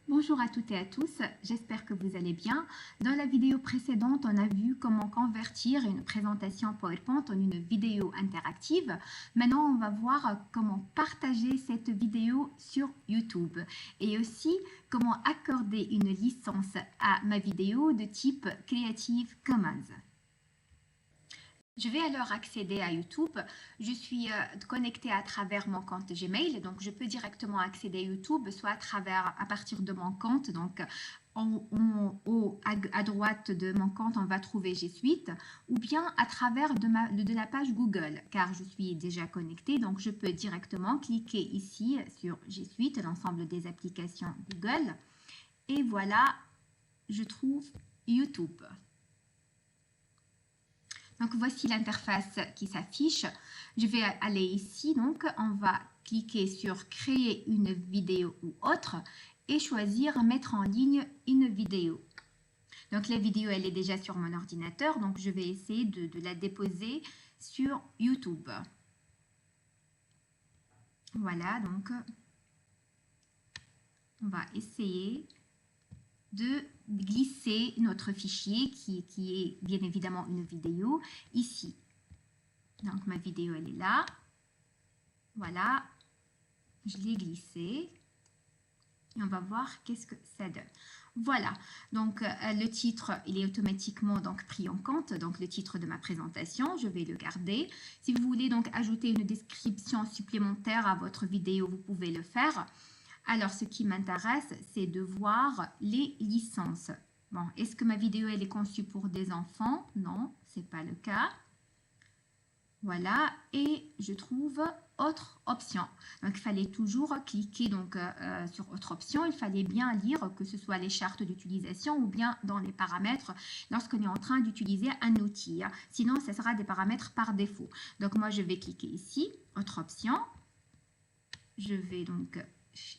Bonjour à toutes et à tous, j'espère que vous allez bien. Dans la vidéo précédente, on a vu comment convertir une présentation PowerPoint en une vidéo interactive. Maintenant, on va voir comment partager cette vidéo sur YouTube et aussi comment accorder une licence à ma vidéo de type Creative Commons. Je vais alors accéder à YouTube. Je suis connectée à travers mon compte Gmail, donc je peux directement accéder à YouTube, soit à partir de mon compte. Donc, à droite de mon compte, on va trouver G Suite, ou bien à travers de la page Google, car je suis déjà connectée. Donc, je peux directement cliquer ici sur G Suite, l'ensemble des applications Google. Et voilà, je trouve YouTube. Donc, voici l'interface qui s'affiche. Je vais aller ici, donc on va cliquer sur créer une vidéo ou autre et choisir mettre en ligne une vidéo. Donc, la vidéo, elle est déjà sur mon ordinateur, donc je vais essayer de la déposer sur YouTube. Voilà, donc on va essayer de glisser notre fichier qui est bien évidemment une vidéo ici. Donc ma vidéo elle est là. Voilà, je l'ai glissée et on va voir qu'est-ce que ça donne. Voilà, donc le titre il est automatiquement donc pris en compte, donc le titre de ma présentation, je vais le garder. Si vous voulez donc ajouter une description supplémentaire à votre vidéo, vous pouvez le faire. Alors, ce qui m'intéresse, c'est de voir les licences. Bon, est-ce que ma vidéo elle est conçue pour des enfants? Non, ce n'est pas le cas. Voilà, et je trouve autre option. Donc, il fallait toujours cliquer donc, sur autre option. Il fallait bien lire que ce soit les chartes d'utilisation ou bien dans les paramètres lorsqu'on est en train d'utiliser un outil. Sinon, ce sera des paramètres par défaut. Donc, moi, je vais cliquer ici, autre option. Je vais donc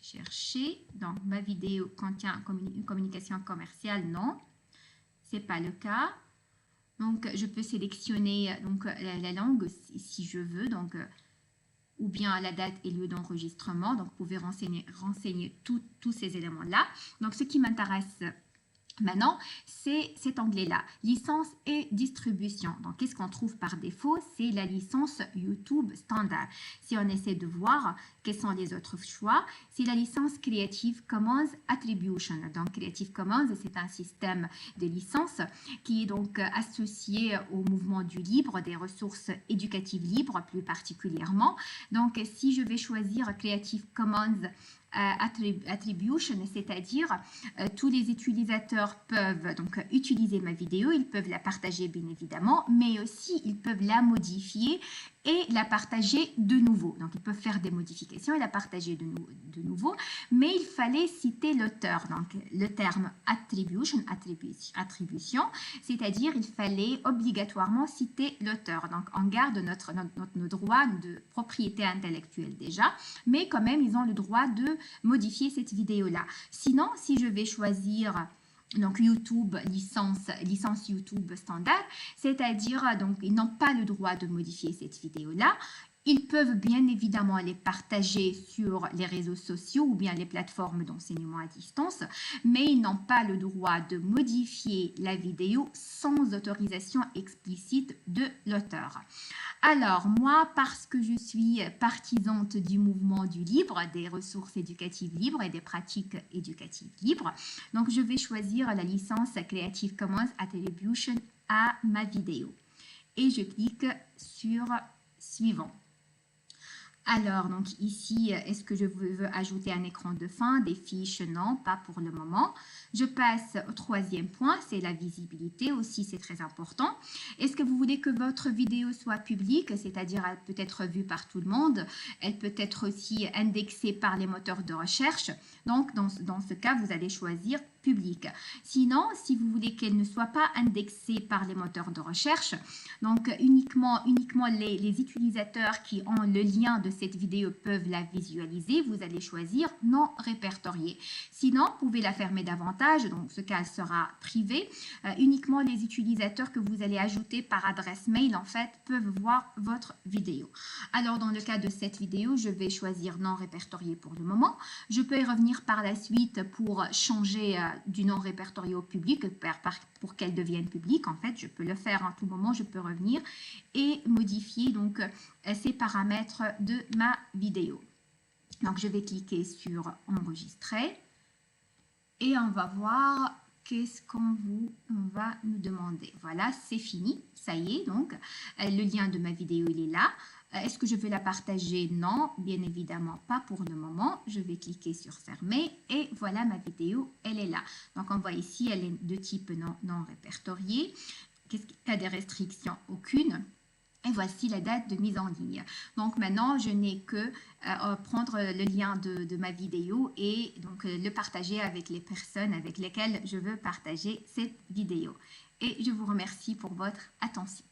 chercher, donc ma vidéo contient une communication commerciale, non, c'est pas le cas. Donc je peux sélectionner donc la langue si je veux, donc ou bien la date et lieu d'enregistrement. Donc vous pouvez renseigner tous ces éléments là. Donc ce qui m'intéresse maintenant, c'est cet onglet-là, licence et distribution. Donc, qu'est-ce qu'on trouve par défaut? C'est la licence YouTube standard. Si on essaie de voir quels sont les autres choix, c'est la licence Creative Commons Attribution. Donc, Creative Commons, c'est un système de licence qui est donc associé au mouvement du libre, des ressources éducatives libres plus particulièrement. Donc, si je vais choisir Creative Commons Attribution, c'est-à-dire tous les utilisateurs peuvent donc utiliser ma vidéo, ils peuvent la partager bien évidemment, mais aussi ils peuvent la modifier et la partager de nouveau. Donc ils peuvent faire des modifications et la partager de nouveau, mais il fallait citer l'auteur. Donc le terme attribution, c'est-à-dire il fallait obligatoirement citer l'auteur. Donc on garde nos droits de propriété intellectuelle déjà, mais quand même ils ont le droit de modifier cette vidéo-là. Sinon, si je vais choisir donc YouTube, licence YouTube standard, c'est-à-dire donc ils n'ont pas le droit de modifier cette vidéo-là. Ils peuvent bien évidemment les partager sur les réseaux sociaux ou bien les plateformes d'enseignement à distance, mais ils n'ont pas le droit de modifier la vidéo sans autorisation explicite de l'auteur. Alors, moi, parce que je suis partisante du mouvement du libre, des ressources éducatives libres et des pratiques éducatives libres, donc je vais choisir la licence Creative Commons Attribution à ma vidéo. Et je clique sur Suivant. Alors, donc ici, est-ce que je veux ajouter un écran de fin, des fiches? Non, pas pour le moment. Je passe au troisième point, c'est la visibilité aussi, c'est très important. Est-ce que vous voulez que votre vidéo soit publique, c'est-à-dire elle peut être vue par tout le monde, elle peut être aussi indexée par les moteurs de recherche. Donc, dans ce cas, vous allez choisir publique. Sinon, si vous voulez qu'elle ne soit pas indexée par les moteurs de recherche, donc uniquement les utilisateurs qui ont le lien de cette vidéo peuvent la visualiser, vous allez choisir non répertorié. Sinon, vous pouvez la fermer davantage, donc ce cas elle sera privée. Uniquement les utilisateurs que vous allez ajouter par adresse mail en fait peuvent voir votre vidéo. Alors dans le cas de cette vidéo, je vais choisir non répertorié pour le moment. Je peux y revenir par la suite pour changer du non répertorié au public pour qu'elle devienne publique. En fait, je peux le faire en tout moment, je peux revenir et modifier donc ces paramètres de ma vidéo. Donc je vais cliquer sur enregistrer et on va voir qu'est-ce qu'on va nous demander. Voilà, c'est fini, ça y est, donc le lien de ma vidéo il est là. Est-ce que je vais la partager? Non, bien évidemment pas pour le moment. Je vais cliquer sur fermer et voilà ma vidéo, elle est là. Donc on voit ici, elle est de type non répertorié. Qu'est-ce qu'il y a des restrictions? Aucune. Et voici la date de mise en ligne. Donc maintenant, je n'ai que prendre le lien de ma vidéo et donc le partager avec les personnes avec lesquelles je veux partager cette vidéo. Et je vous remercie pour votre attention.